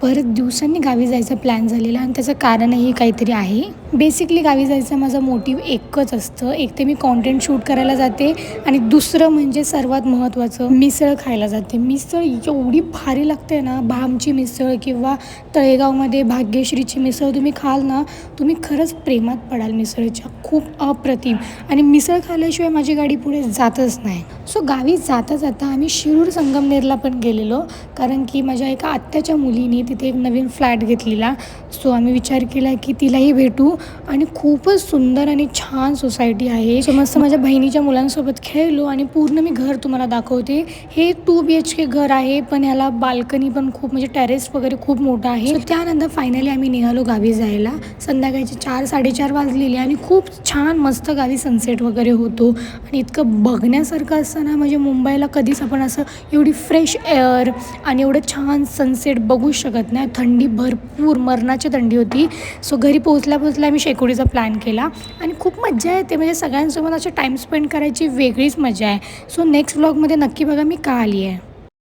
बरेच दिवसांनी गावी जायचा प्लॅन झालेला आणि त्याचं कारणही काहीतरी आहे. बेसिकली गावी जायचं माझं मोटिव्ह एकच असतं. एक ते मी कॉन्टेंट शूट करायला जाते आणि दुसरं म्हणजे सर्वात महत्त्वाचं मिसळ खायला जाते. मिसळ एवढी भारी लागते ना, भामची मिसळ किंवा तळेगावमध्ये भाग्यश्रीची मिसळ तुम्ही खाल ना, तुम्ही खरंच प्रेमात पडाल मिसळच्या. खूप अप्रतिम. आणि मिसळ खाल्ल्याशिवाय माझी गाडी पुढे जातच नाही. सो गावी जाता जाता आम्ही शिरूर संगमनेरला पण गेलेलो, कारण की माझ्या एका आत्याच्या मुलीने तिथे एक नवीन फ्लॅट घेतलेला. सो आम्ही विचार केला की तिलाही भेटू. आणि खूपच सुंदर आणि छान सोसायटी आहे. सो मस्त माझ्या बहिणीच्या मुलांसोबत खेळलो आणि पूर्ण मी घर तुम्हाला दाखवते. हे 2 BHK घर आहे, पण ह्याला बाल्कनी पण खूप म्हणजे टेरेस वगैरे खूप मोठं आहे. सो त्यानंतर फायनली आम्ही निघालो गावी जायला. संध्याकाळचे 4-4:30 वाजलेले आणि खूप छान मस्त गावी सनसेट वगैरे होतो. आणि इतकं बघण्यासारखं असतं ना, म्हणजे मुंबईला कधीच आपण असं एवढी फ्रेश एअर आणि एवढं छान सनसेट बघू शकत नाही. थंडी भरपूर मरणाची थंडी होती. सो घरी पोहोचल्या आम्ही शेकोडीचा प्लॅन केला आणि खूप मजा येते. म्हणजे सगळ्यांसोबत असे टाईम स्पेंड करायची वेगळीच मजा आहे. सो नेक्स्ट व्लॉगमध्ये नक्की बघा मी का आली आहे.